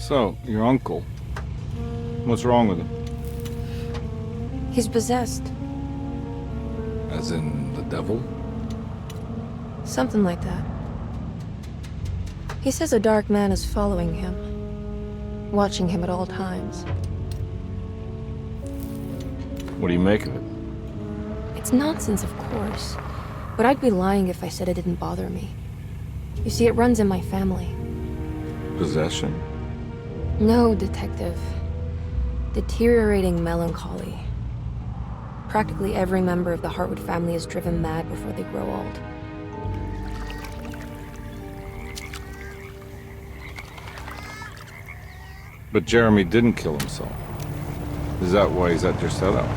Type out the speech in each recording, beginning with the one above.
So, your uncle. What's wrong with him? He's possessed. As in the devil? Something like that. He says a dark man is following him, watching him at all times. What do you make of it? It's nonsense, of course, but I'd be lying if I said it didn't bother me. You see, it runs in my family. Possession? No, Detective. Deteriorating melancholy. Practically every member of the Hartwood family is driven mad before they grow old. But Jeremy didn't kill himself. Is that why he's at your setup?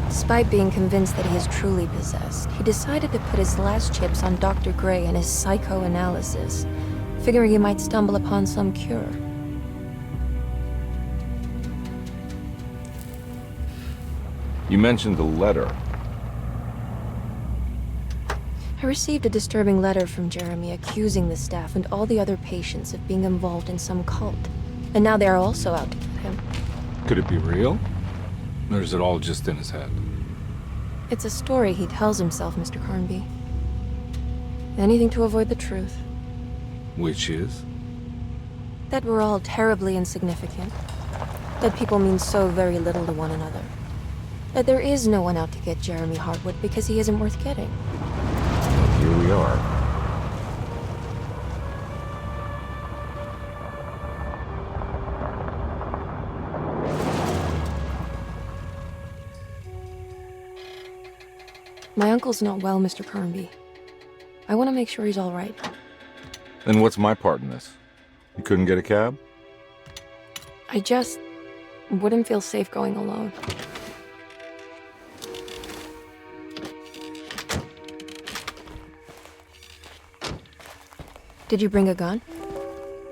Despite being convinced that he is truly possessed, he decided to put his last chips on Dr. Gray and his psychoanalysis, figuring he might stumble upon some cure. You mentioned the letter. I received a disturbing letter from Jeremy accusing the staff and all the other patients of being involved in some cult. And now they are also out to get him. Could it be real? Or is it all just in his head? It's a story he tells himself, Mr. Carnby. Anything to avoid the truth. Which is? That we're all terribly insignificant. That people mean so very little to one another. That there is no one out to get Jeremy Hartwood because he isn't worth getting. Here we are. My uncle's not well, Mr. Carnby. I want to make sure he's all right. Then what's my part in this? You couldn't get a cab? I just wouldn't feel safe going alone. Did you bring a gun?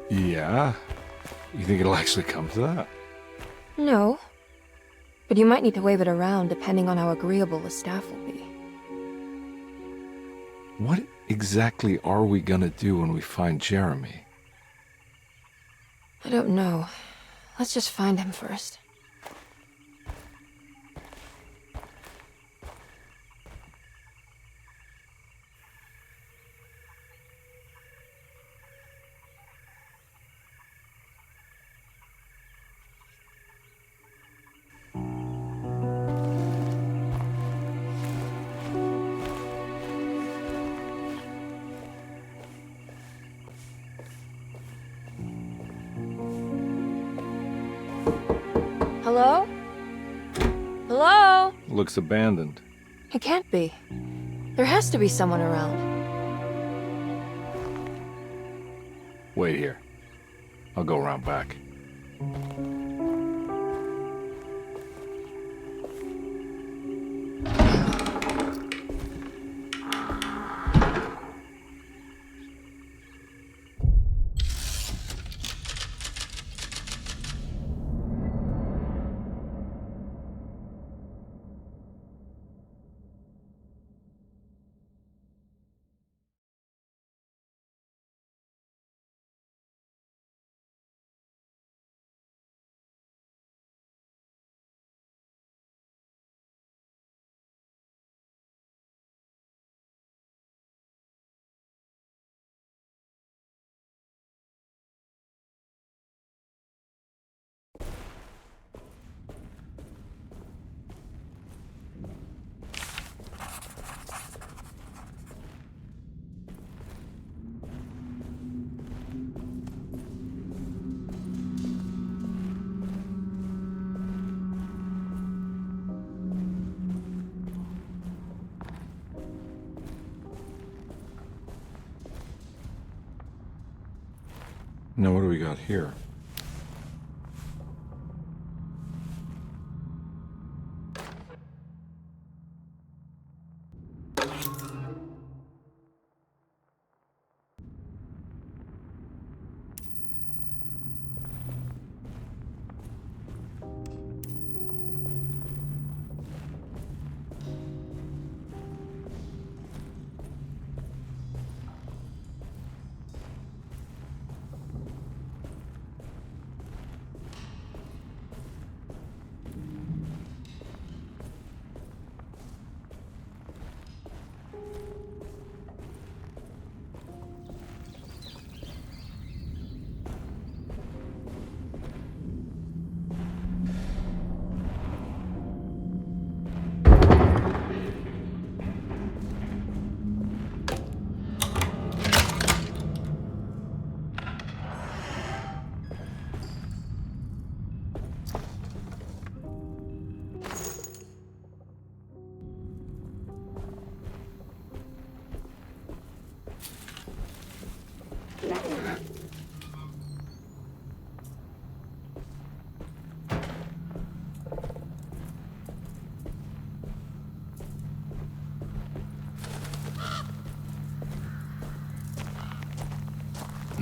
Yeah. You think it'll actually come to that? No. But you might need to wave it around depending on how agreeable the staff will be. What exactly are we gonna do when we find Jeremy? I don't know. Let's just find him first. Hello? Hello? Looks abandoned. It can't be. There has to be someone around. Wait here. I'll go around back. Now what do we got here?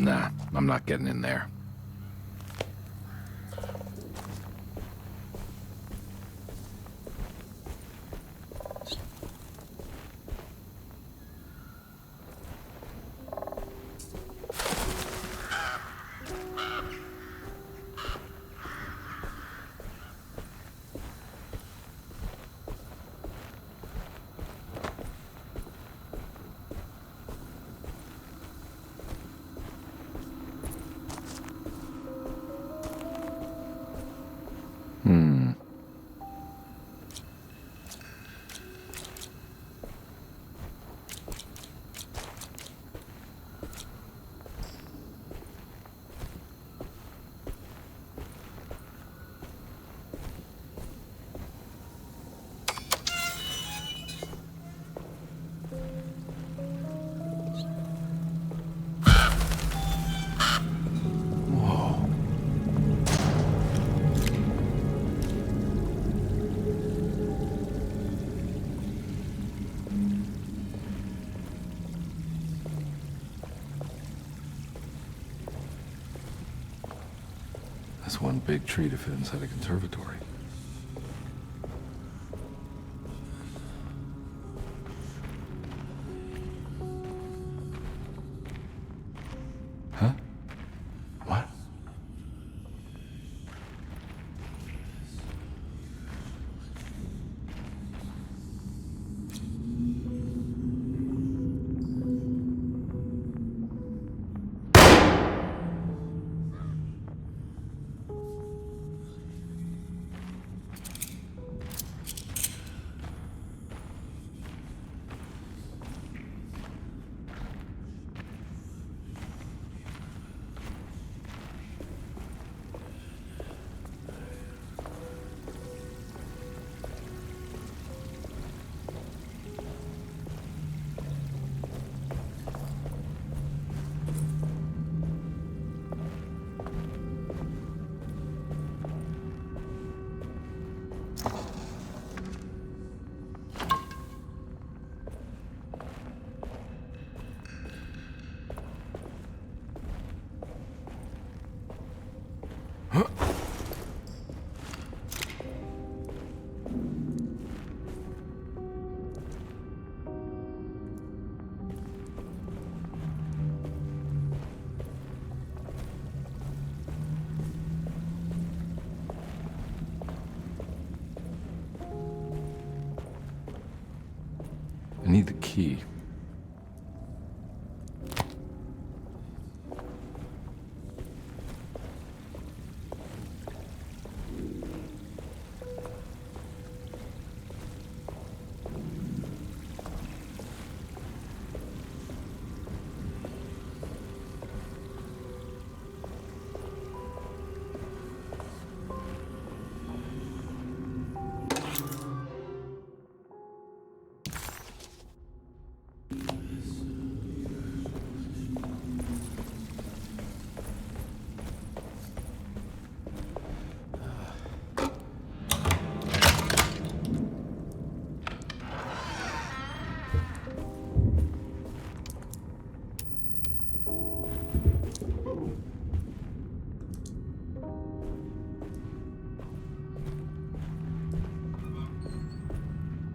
Nah, I'm not getting in there. That's one big tree to fit inside a conservatory. Huh? What? I need the key.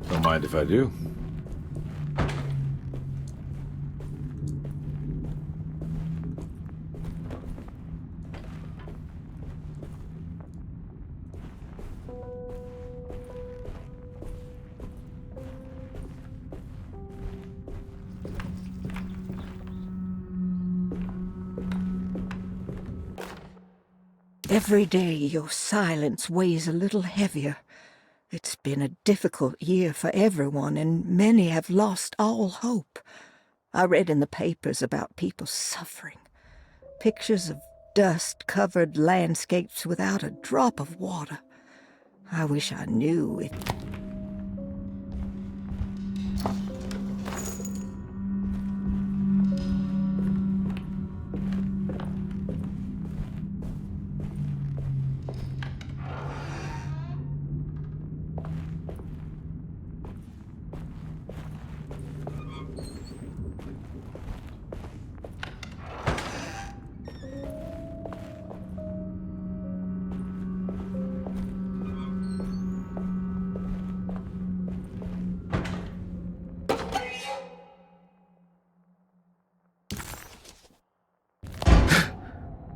Don't mind if I do. Every day your silence weighs a little heavier. It's been a difficult year for everyone, and many have lost all hope. I read in the papers about people suffering. Pictures of dust-covered landscapes without a drop of water. I wish I knew it.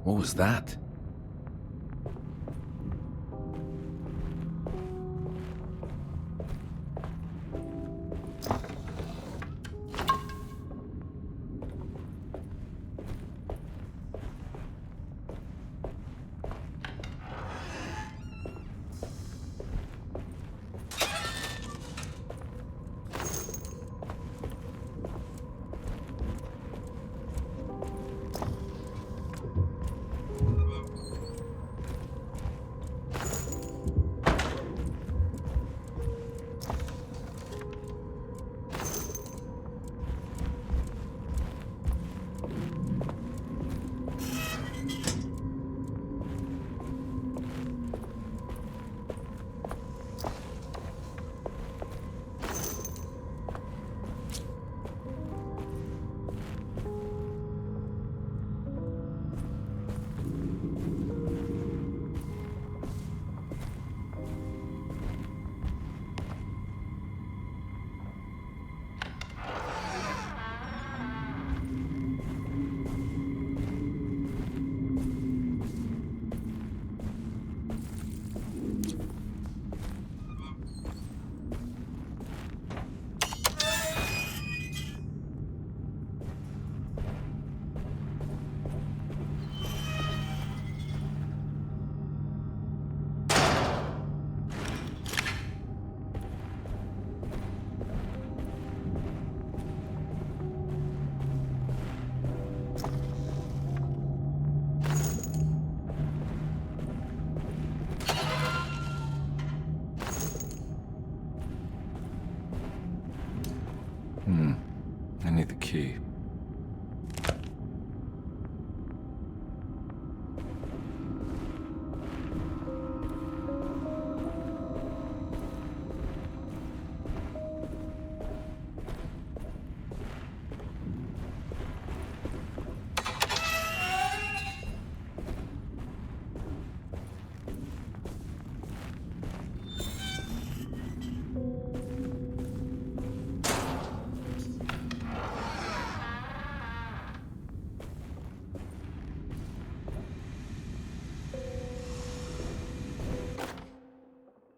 What was that? I need the key.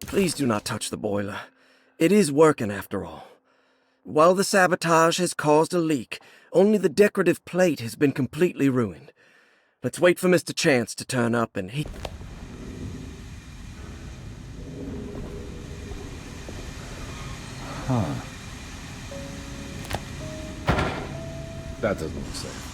Please do not touch the boiler. It is working after all. While the sabotage has caused a leak, only the decorative plate has been completely ruined. Let's wait for Mr. Chance to turn up and he... That doesn't look safe.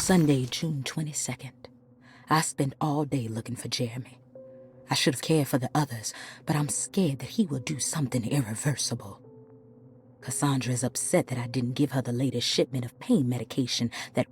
Sunday, June 22nd. I spent all day looking for Jeremy. I should have cared for the others, but I'm scared that he will do something irreversible. Cassandra is upset that I didn't give her the latest shipment of pain medication that...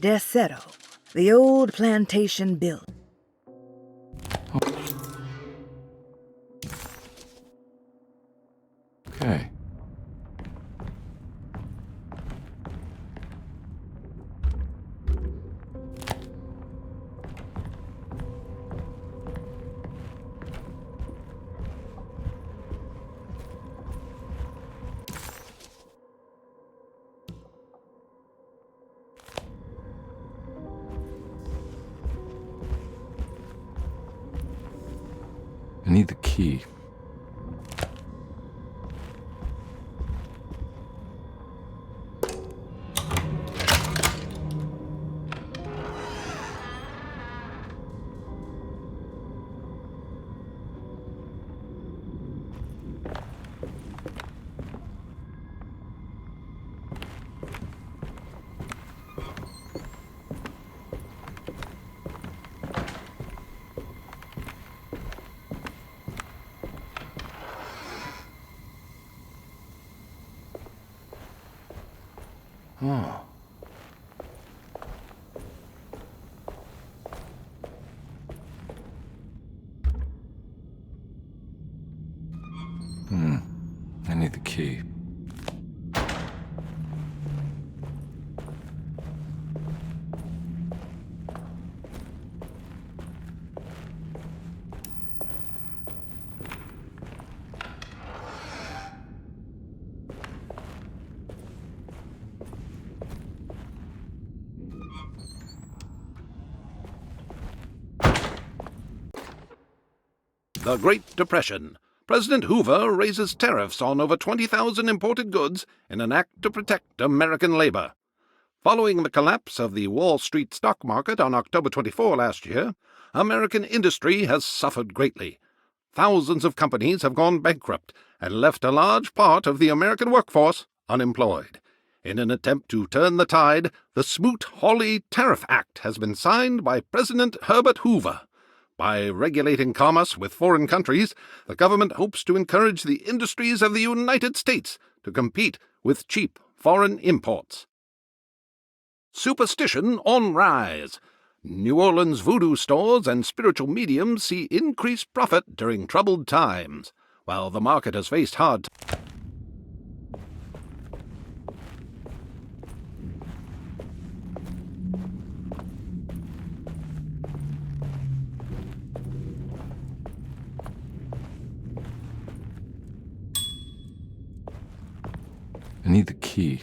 Desero, the old plantation building. Okay. I need the key. Oh. I need the key. The Great Depression. President Hoover raises tariffs on over 20,000 imported goods in an act to protect American labor. Following the collapse of the Wall Street stock market on October 24 last year, American industry has suffered greatly. Thousands of companies have gone bankrupt and left a large part of the American workforce unemployed. In an attempt to turn the tide, the Smoot-Hawley Tariff Act has been signed by President Herbert Hoover. By regulating commerce with foreign countries, the government hopes to encourage the industries of the United States to compete with cheap foreign imports. Superstition on rise. New Orleans voodoo stores and spiritual mediums see increased profit during troubled times, while the market has faced hard times. I need the key.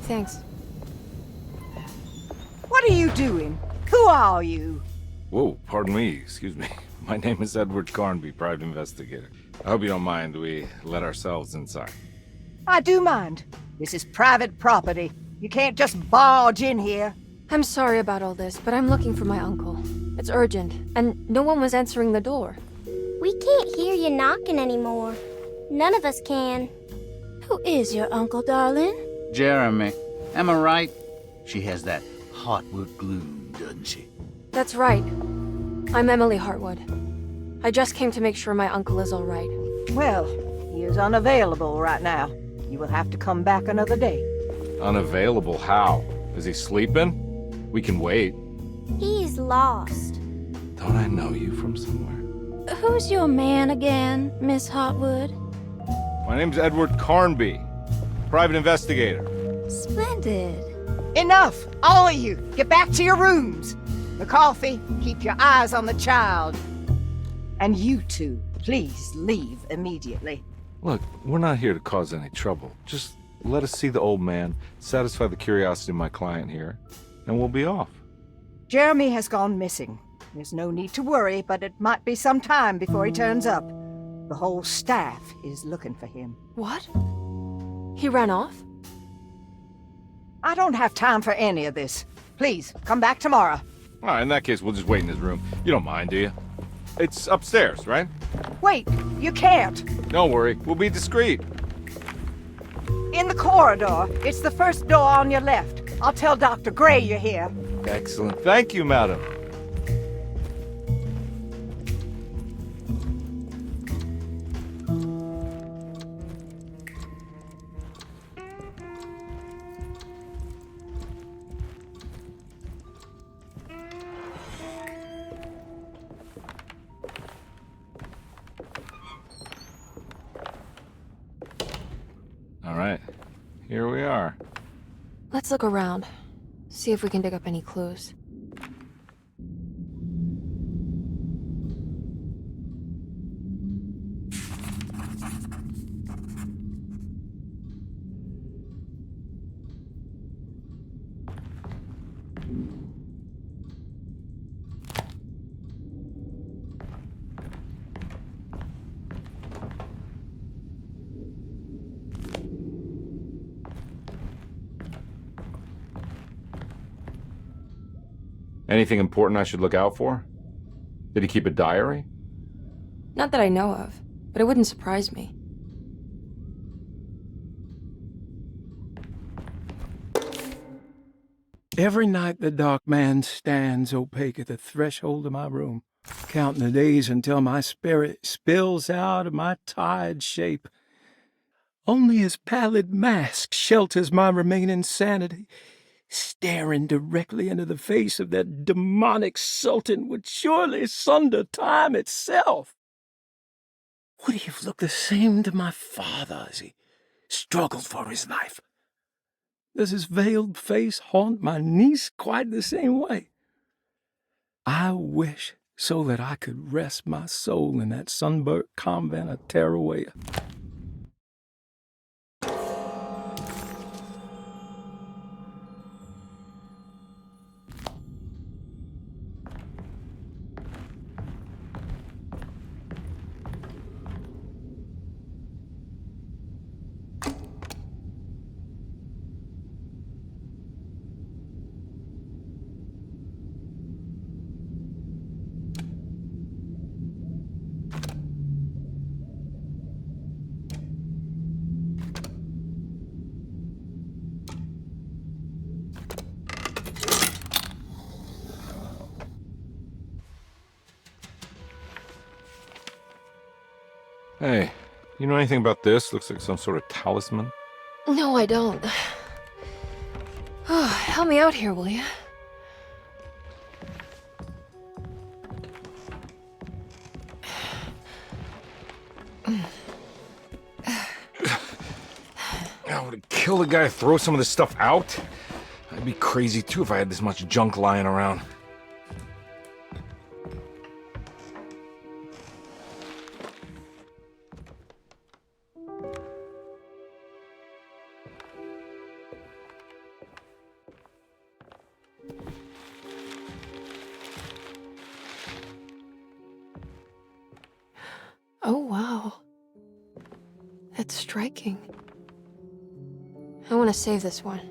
Thanks. What are you doing? Who are you? Whoa, pardon me, excuse me. My name is Edward Carnby, private investigator. I hope you don't mind we let ourselves inside. I do mind. This is private property. You can't just barge in here. I'm sorry about all this, but I'm looking for my uncle. It's urgent, and no one was answering the door. We can't hear you knocking anymore. None of us can. Who is your uncle, darling? Jeremy. Am I right? She has that Heartwood gloom, doesn't she? That's right. I'm Emily Hartwood. I just came to make sure my uncle is all right. Well, he is unavailable right now. You will have to come back another day. Unavailable how? Is he sleeping? We can wait. He's lost. Don't I know you from somewhere? Who's your man again, Miss Hartwood? My name's Edward Carnby, private investigator. Splendid. Enough! All of you! Get back to your rooms! McCarthy, keep your eyes on the child. And you two, please leave immediately. Look, we're not here to cause any trouble. Just let us see the old man, satisfy the curiosity of my client here, and we'll be off. Jeremy has gone missing. There's no need to worry, but it might be some time before he turns up. The whole staff is looking for him. What? He ran off? I don't have time for any of this. Please, come back tomorrow. All right, in that case, we'll just wait in his room. You don't mind, do you? It's upstairs, right? Wait, you can't. Don't worry, we'll be discreet. In the corridor. It's the first door on your left. I'll tell Dr. Gray you're here. Excellent. Thank you, madam. All right, here we are. Let's look around. See if we can dig up any clues. Anything important I should look out for? Did he keep a diary? Not that I know of, but it wouldn't surprise me. Every night the dark man stands opaque at the threshold of my room, counting the days until my spirit spills out of my tired shape. Only his pallid mask shelters my remaining sanity. Staring directly into the face of that demonic sultan would surely sunder time itself. Would he have looked the same to my father as he struggled for his life? Does his veiled face haunt my niece quite the same way? I wish so that I could rest my soul in that sunburnt convent of Tarawea. Hey, you know anything about this? Looks like some sort of talisman. No, I don't. Oh, help me out here, will you? I would kill the guy to throw some of this stuff out. I'd be crazy too if I had this much junk lying around. Oh, wow. That's striking. I want to save this one.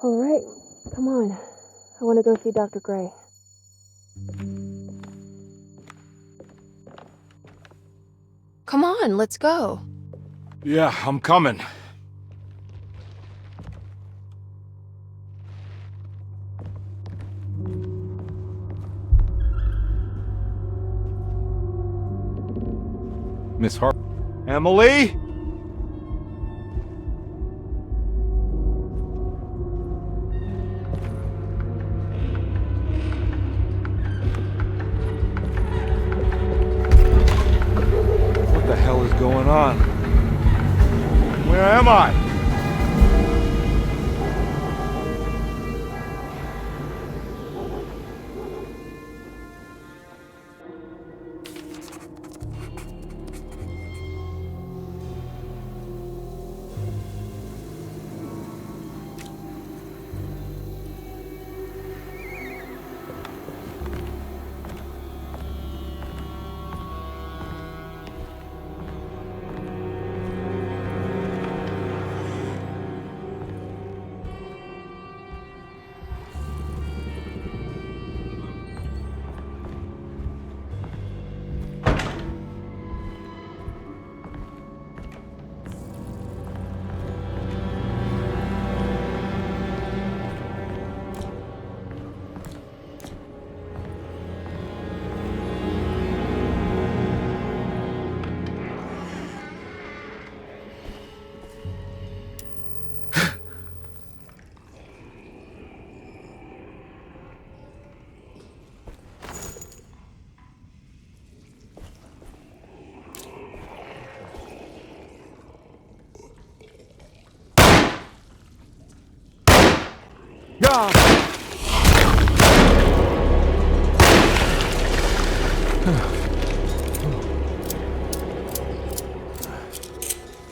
All right, come on. I want to go see Dr. Gray. Come on, let's go. Yeah, I'm coming. Miss Hart. Emily? What the hell is going on? Where am I?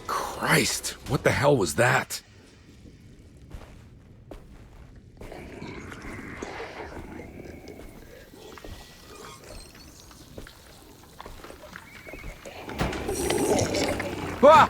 Christ, what the hell was that? Ah!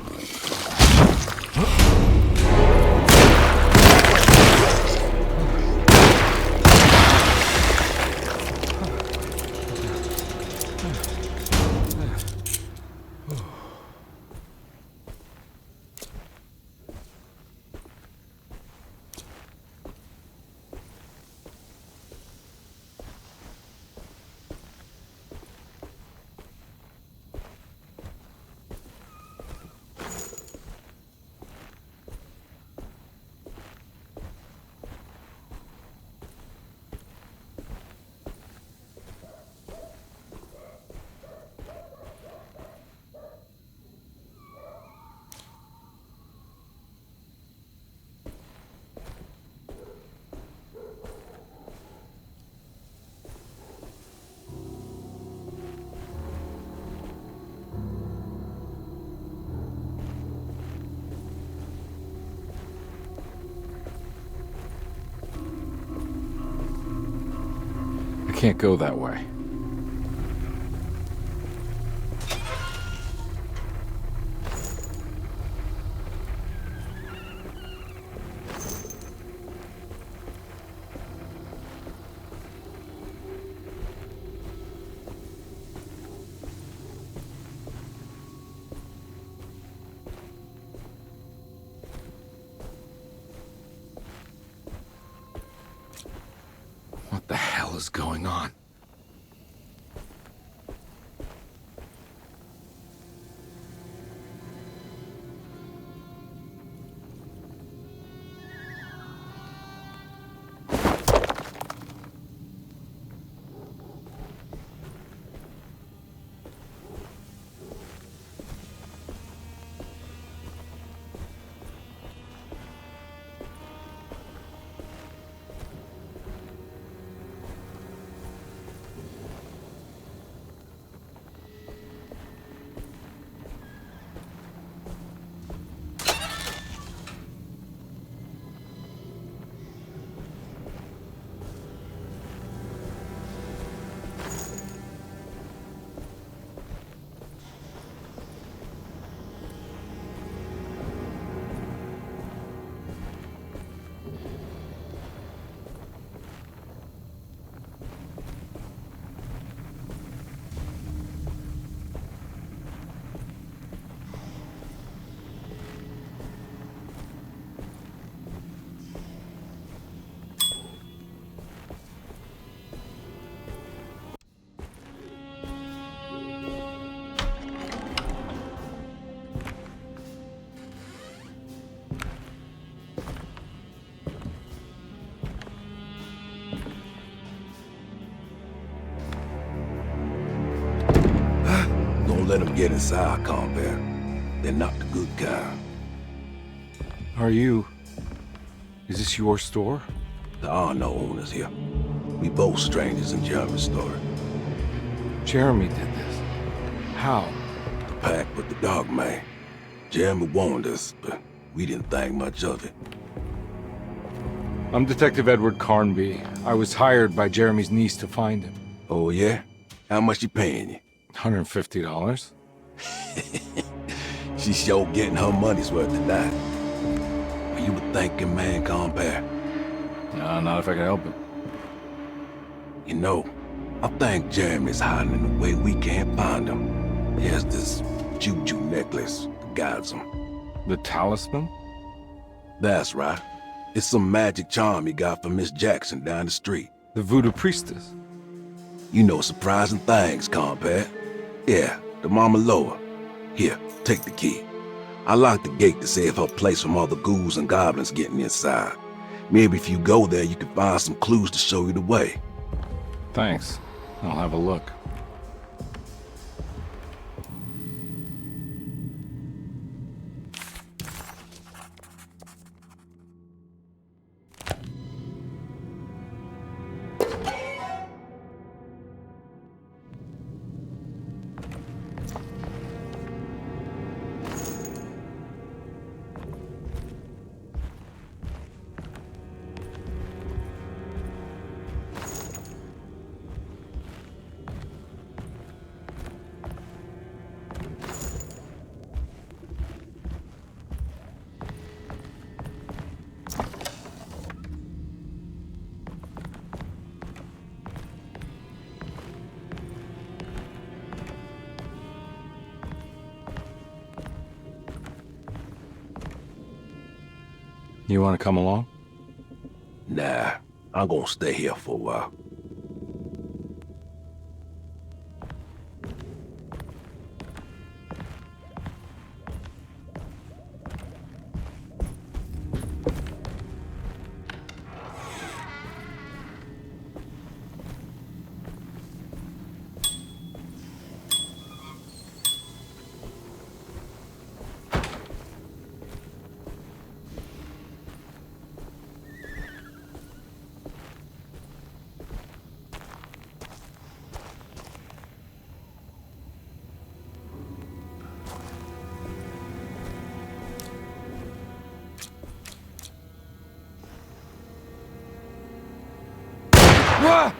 I can't go that way. What the hell is going on? Don't let them get inside, Compare. They're not the good kind. Are you... Is this your store? There are no owners here. We both strangers in Jeremy's store. Jeremy did this. How? The pact with the dog man. Jeremy warned us, but we didn't think much of it. I'm Detective Edward Carnby. I was hired by Jeremy's niece to find him. Oh, yeah? How much she paying you? $150. She's sure getting her money's worth tonight. Were you a thinking man, compare? No, not if I can help it. You know, I think Jeremy's hiding in a way we can't find him. He has this juju necklace that guides him. The talisman? That's right. It's some magic charm he got from Miss Jackson down the street. The voodoo priestess? You know surprising things, compare. Yeah, the Mama Loa. Here, take the key. I locked the gate to save her place from all the ghouls and goblins getting inside. Maybe if you go there, you can find some clues to show you the way. Thanks. I'll have a look. You want to come along? Nah, I'm gonna stay here for a while. Ah!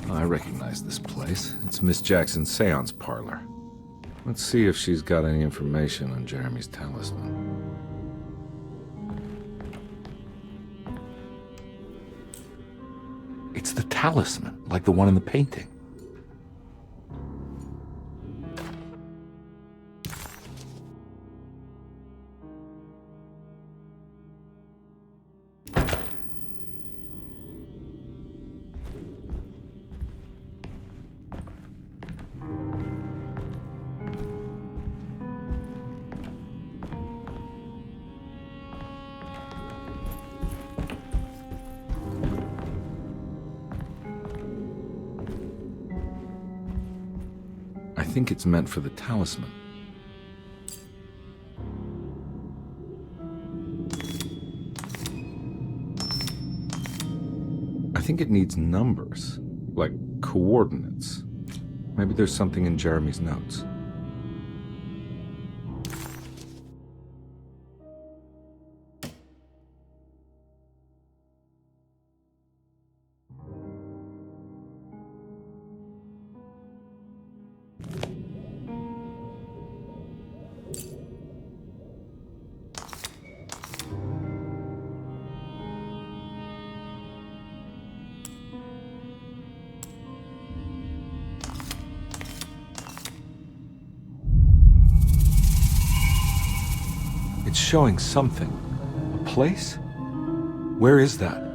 I recognize this place. It's Miss Jackson's seance parlor. Let's see if she's got any information on Jeremy's talisman. It's the talisman, like the one in the painting. I think it's meant for the talisman. I think it needs numbers, like coordinates. Maybe there's something in Jeremy's notes. It's showing something. A place? Where is that?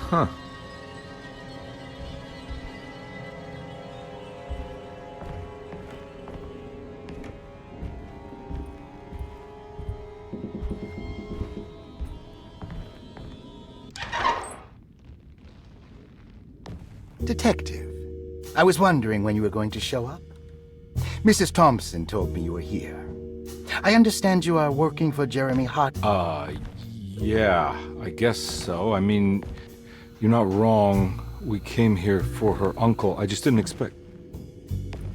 Huh. Detective, I was wondering when you were going to show up. Mrs. Thompson told me you were here. I understand you are working for Jeremy Hart. Yeah, I guess so. I mean, you're not wrong. We came here for her uncle. I just didn't expect...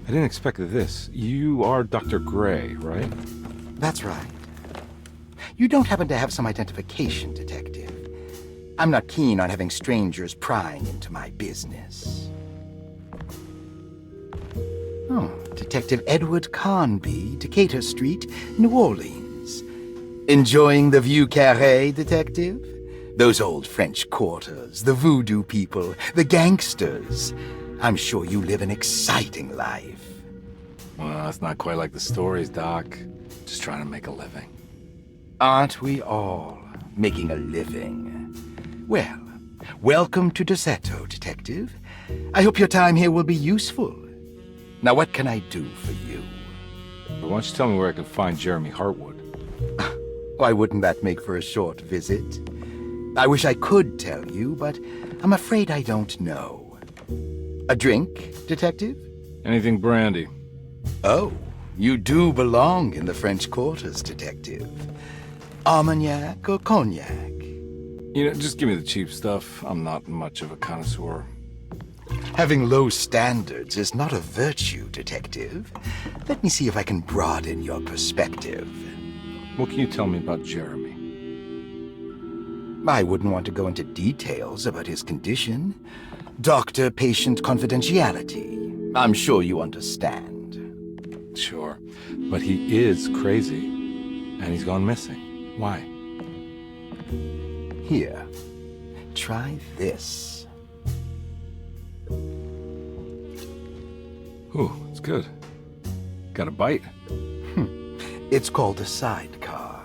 I didn't expect this. You are Dr. Gray, right? That's right. You don't happen to have some identification, Detective. I'm not keen on having strangers prying into my business. Oh, Detective Edward Carnby, Decatur Street, New Orleans. Enjoying the Vieux Carré, Detective? Those old French quarters, the voodoo people, the gangsters. I'm sure you live an exciting life. Well, it's not quite like the stories, Doc. Just trying to make a living. Aren't we all making a living? Well, welcome to Deseto, Detective. I hope your time here will be useful. Now, what can I do for you? Why don't you tell me where I can find Jeremy Hartwood? Why wouldn't that make for a short visit? I wish I could tell you, but I'm afraid I don't know. A drink, Detective? Anything brandy. Oh, you do belong in the French quarters, Detective. Armagnac or cognac? You know, just give me the cheap stuff. I'm not much of a connoisseur. Having low standards is not a virtue, Detective. Let me see if I can broaden your perspective. What can you tell me about Jeremy? I wouldn't want to go into details about his condition. Doctor-patient confidentiality. I'm sure you understand. Sure, but he is crazy, and he's gone missing. Why? Here, try this. Ooh, it's good. Got a bite? It's called a sidecar.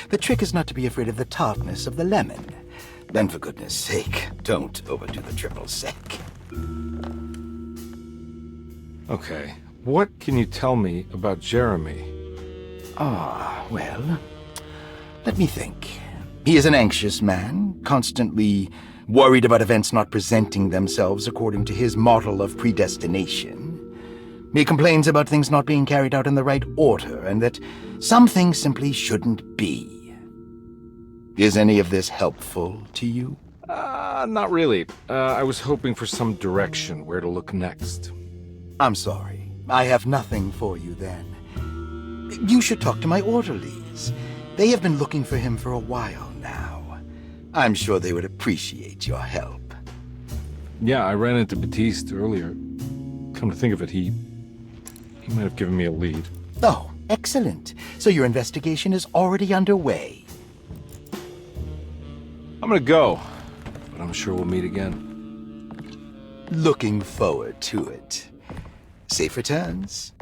The trick is not to be afraid of the tartness of the lemon. Then, for goodness sake, don't overdo the triple sec. Okay, what can you tell me about Jeremy? Well, let me think. He is an anxious man, constantly worried about events not presenting themselves according to his model of predestination. He complains about things not being carried out in the right order, and that some things simply shouldn't be. Is any of this helpful to you? Not really. I was hoping for some direction where to look next. I'm sorry. I have nothing for you then. You should talk to my orderlies. They have been looking for him for a while now. I'm sure they would appreciate your help. Yeah, I ran into Batiste earlier. Come to think of it, he might have given me a lead. Oh, excellent. So your investigation is already underway. I'm gonna go, but I'm sure we'll meet again. Looking forward to it. Safe returns.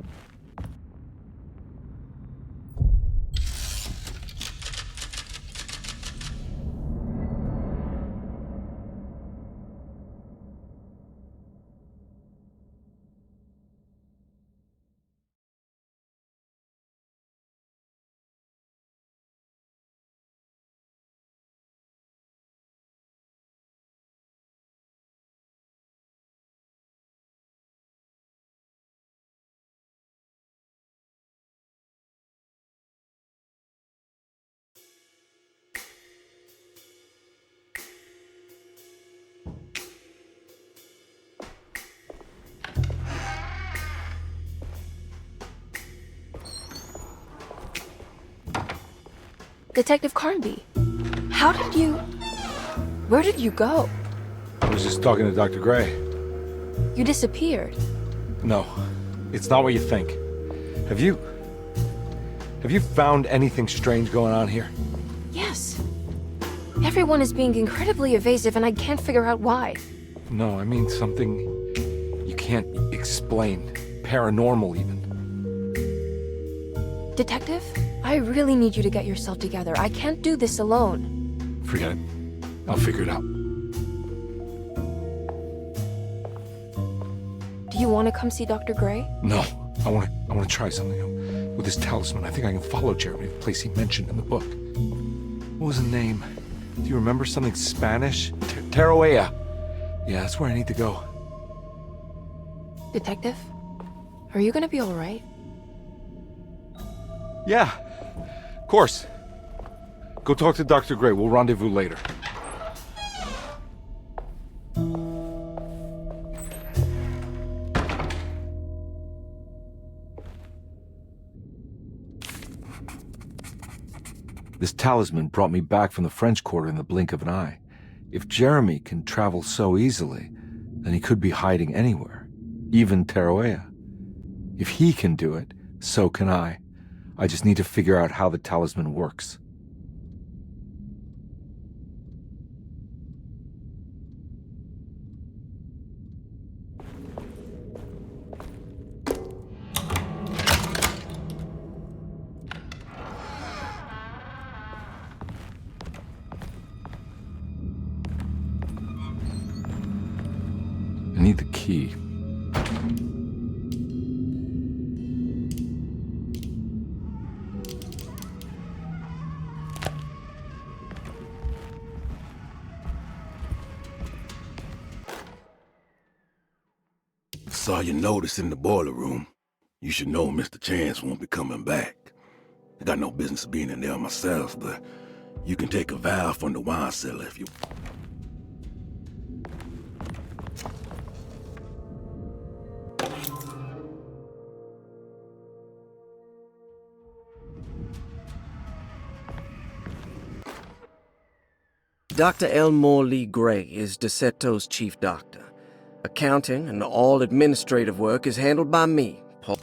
Detective Carnby, how did you... Where did you go? I was just talking to Dr. Gray. You disappeared. No, it's not what you think. Have you found anything strange going on here? Yes. Everyone is being incredibly evasive and I can't figure out why. No, I mean something you can't explain. Paranormal, even. Detective, I really need you to get yourself together. I can't do this alone. Forget it. I'll figure it out. You want to come see Dr. Gray? No, I want to try something. With this talisman, I think I can follow Jeremy to the place he mentioned in the book. What was the name? Do you remember something Spanish? Tarawea. Yeah, that's where I need to go. Detective? Are you gonna be alright? Yeah, of course. Go talk to Dr. Gray. We'll rendezvous later. This talisman brought me back from the French Quarter in the blink of an eye. If Jeremy can travel so easily, then he could be hiding anywhere, even Tarawea. If he can do it, so can I. I just need to figure out how the talisman works. I need the key. Saw your notice in the boiler room. You should know Mr. Chance won't be coming back. I got no business being in there myself, but you can take a valve from the wine cellar if you... Dr. Elmore Lee Gray is DeSeto's chief doctor. Accounting and all administrative work is handled by me, Paul.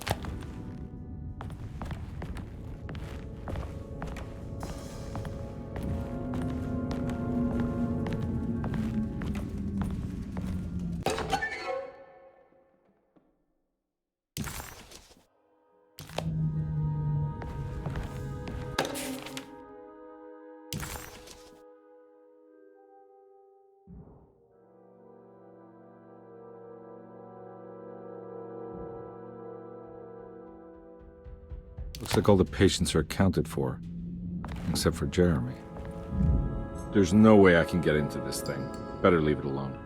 Looks like all the patients are accounted for, except for Jeremy. There's no way I can get into this thing. Better leave it alone.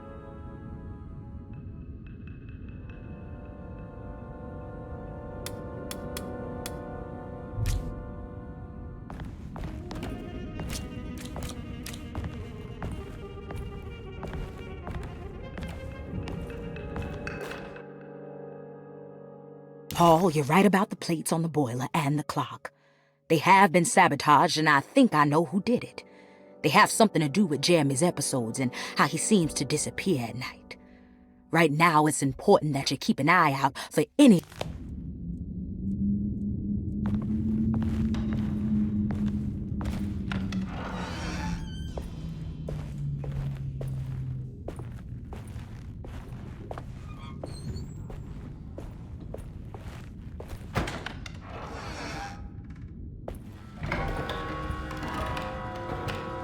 Paul, you're right about the plates on the boiler and the clock. They have been sabotaged, and I think I know who did it. They have something to do with Jeremy's episodes and how he seems to disappear at night. Right now, it's important that you keep an eye out for any...